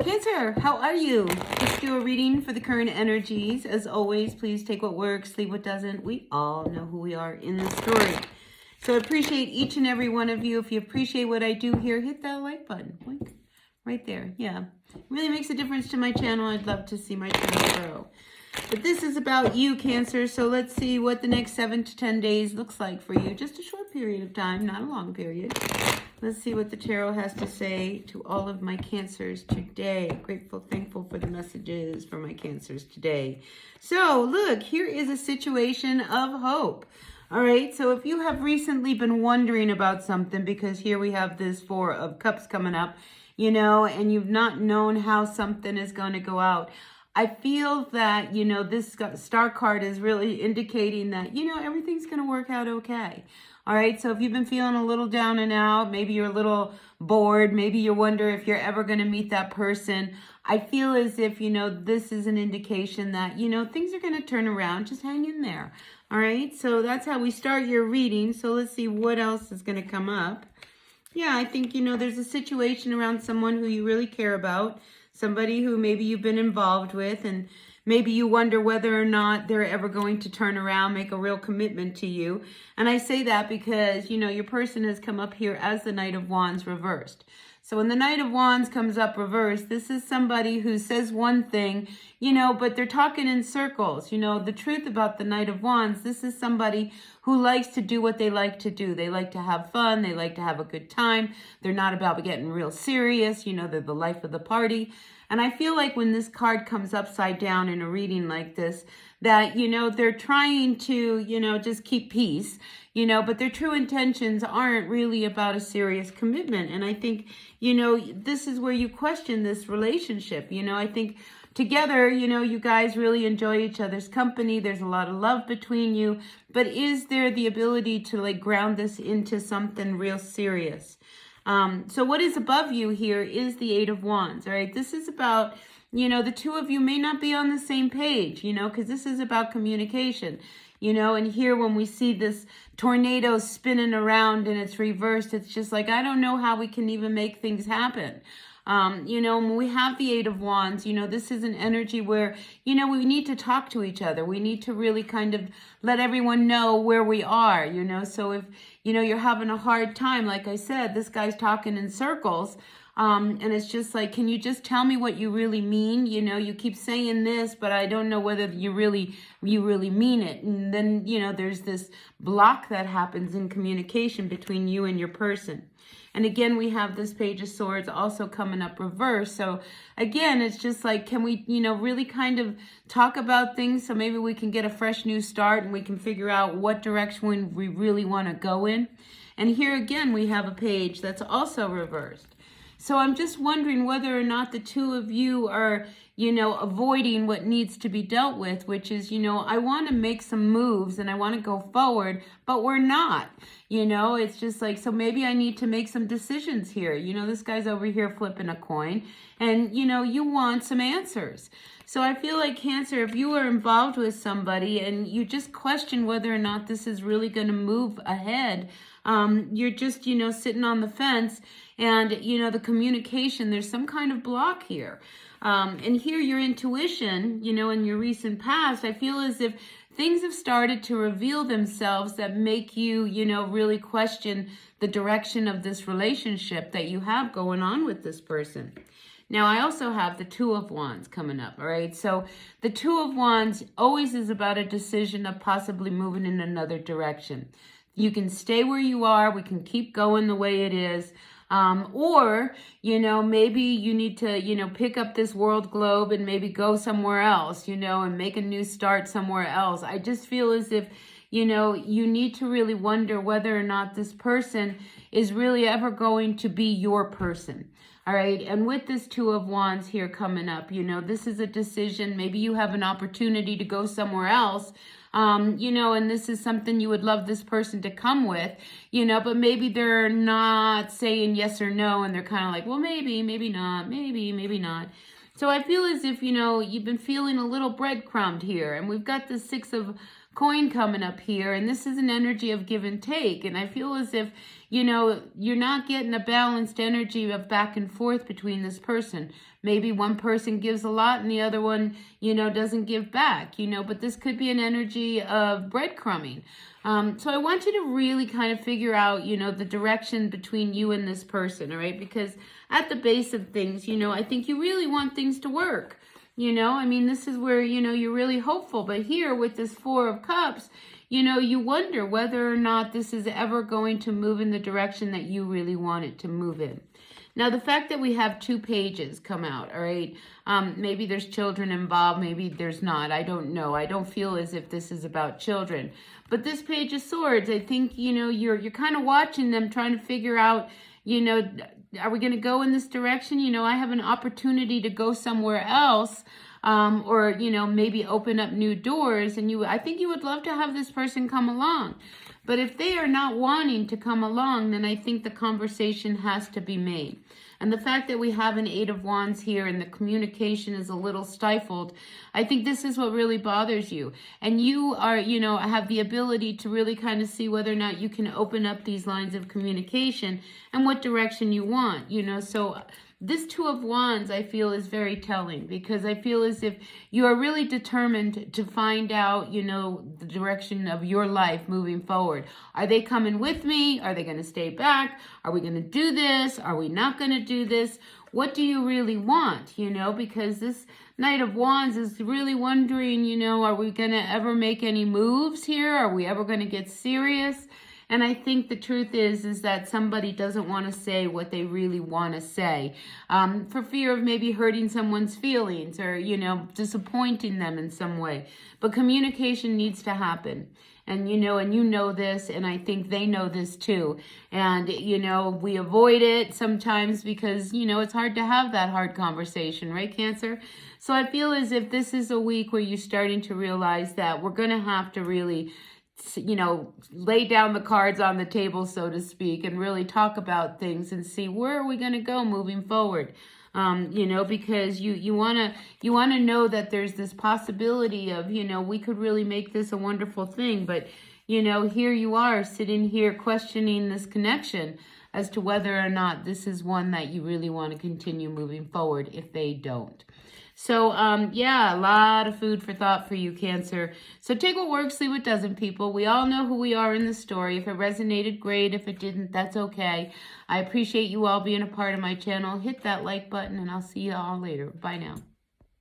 Cancer, how are you? Let's do a reading for the current energies. As always, please take what works, leave what doesn't. We all know who we are in the story. So I appreciate each and every one of you. If you appreciate what I do here, hit that like button. Blink. Right there. Yeah. It really makes a difference to my channel. I'd love to see my channel grow. But this is about you, Cancer. So let's see what the next 7 to 10 days looks like for you. Just a short period of time, not a long period. Let's see what the tarot has to say to all of my Cancers today. Grateful, thankful for the messages for my Cancers today. So look, here is a situation of hope. All right, so if you have recently been wondering about something, because here we have this Four of Cups coming up, you know, and you've not known how something is going to go out. I feel that, you know, this star card is really indicating that, you know, everything's going to work out okay. All right, so if you've been feeling a little down and out, maybe you're a little bored, maybe you wonder if you're ever going to meet that person, I feel as if, you know, this is an indication that, you know, things are going to turn around. Just hang in there. All right, so that's how we start your reading. So let's see what else is going to come up. Yeah, I think, you know, there's a situation around someone who you really care about, somebody who maybe you've been involved with, and maybe you wonder whether or not they're ever going to turn around, make a real commitment to you. And I say that because, you know, your person has come up here as the Knight of Wands reversed. So when the Knight of Wands comes up reversed, this is somebody who says one thing, you know, but they're talking in circles. You know, the truth about the Knight of Wands, this is somebody who likes to do what they like to do. They like to have fun. They like to have a good time. They're not about getting real serious. You know, they're the life of the party. And I feel like when this card comes upside down in a reading like this, that, you know, they're trying to, you know, just keep peace, you know, but their true intentions aren't really about a serious commitment. And I think, you know, this is where you question this relationship. You know, I think together, you know, you guys really enjoy each other's company. There's a lot of love between you. But is there the ability to like ground this into something real serious? So what is above you here is the Eight of Wands, all right? This is about, you know, the two of you may not be on the same page, you know, because this is about communication, you know, and here when we see this tornado spinning around and it's reversed, it's just like, I don't know how we can even make things happen. You know, when we have the Eight of Wands, you know, this is an energy where, you know, we need to talk to each other. We need to really kind of let everyone know where we are, you know. So if, you know, you're having a hard time, like I said, this guy's talking in circles. And it's just like, can you just tell me what you really mean? You know, you keep saying this, but I don't know whether you really mean it. And then, you know, there's this block that happens in communication between you and your person. And again, we have this Page of Swords also coming up reverse. So again, it's just like, can we, you know, really kind of talk about things so maybe we can get a fresh new start and we can figure out what direction we really want to go in. And here again, we have a page that's also reversed. So I'm just wondering whether or not the two of you are, you know, avoiding what needs to be dealt with, which is, you know, I want to make some moves and I want to go forward, but we're not, you know, it's just like, so maybe I need to make some decisions here. You know, this guy's over here flipping a coin and, you know, you want some answers. So I feel like Cancer, if you are involved with somebody and you just question whether or not this is really going to move ahead, you're just, you know, sitting on the fence and, you know, the communication, there's some kind of block here. And here your intuition, you know, in your recent past, I feel as if things have started to reveal themselves that make you, you know, really question the direction of this relationship that you have going on with this person. Now, I also have the Two of Wands coming up, all right? So the Two of Wands always is about a decision of possibly moving in another direction. You can stay where you are. We can keep going the way it is. Or, you know, maybe you need to, you know, pick up this world globe and maybe go somewhere else, you know, and make a new start somewhere else. I just feel as if, you know, you need to really wonder whether or not this person is really ever going to be your person. All right. And with this Two of Wands here coming up, you know, this is a decision. Maybe you have an opportunity to go somewhere else. You know, and this is something you would love this person to come with, you know, but maybe they're not saying yes or no. And they're kind of like, well, maybe, maybe not, maybe not. So I feel as if, you know, you've been feeling a little breadcrumbed here. And we've got the Six of coin coming up here, and this is an energy of give and take. And I feel as if, you know, you're not getting a balanced energy of back and forth between this person. Maybe one person gives a lot and the other one, you know, doesn't give back, you know, but this could be an energy of breadcrumbing. So I want you to really kind of figure out, you know, the direction between you and this person, all right? Because at the base of things, you know, I think you really want things to work. You know, I mean, this is where, you know, you're really hopeful. But here with this Four of Cups, you know, you wonder whether or not this is ever going to move in the direction that you really want it to move in. Now, the fact that we have 2 pages come out, all right, maybe there's children involved, maybe there's not. I don't know. I don't feel as if this is about children. But this Page of Swords, I think, you know, you're kind of watching them, trying to figure out, you know, are we going to go in this direction? You know, I have an opportunity to go somewhere else, or, you know, maybe open up new doors. And I think you would love to have this person come along. But if they are not wanting to come along, then I think the conversation has to be made. And the fact that we have an 8 of Wands here and the communication is a little stifled, I think this is what really bothers you. And you are, you know, have the ability to really kind of see whether or not you can open up these lines of communication and what direction you want, you know. So this 2 of Wands, I feel, is very telling, because I feel as if you are really determined to find out, you know, the direction of your life moving forward. Are they coming with me? Are they going to stay back? Are we going to do this? Are we not going to do this? What do you really want, you know? Because this Knight of Wands is really wondering, you know, are we going to ever make any moves here? Are we ever going to get serious? And I think the truth is that somebody doesn't want to say what they really want to say, for fear of maybe hurting someone's feelings or, you know, disappointing them in some way. But communication needs to happen. And you know this, and I think they know this too. And, you know, we avoid it sometimes because, you know, it's hard to have that hard conversation, right, Cancer? So I feel as if this is a week where you're starting to realize that we're going to have to really, you know, lay down the cards on the table, so to speak, and really talk about things and see where are we going to go moving forward. You know, because you want to know that there's this possibility of, you know, we could really make this a wonderful thing. But, you know, here you are sitting here questioning this connection as to whether or not this is one that you really want to continue moving forward if they don't. So, yeah, a lot of food for thought for you, Cancer. So take what works, leave what doesn't, people. We all know who we are in the story. If it resonated, great. If it didn't, that's okay. I appreciate you all being a part of my channel. Hit that like button, and I'll see you all later. Bye now.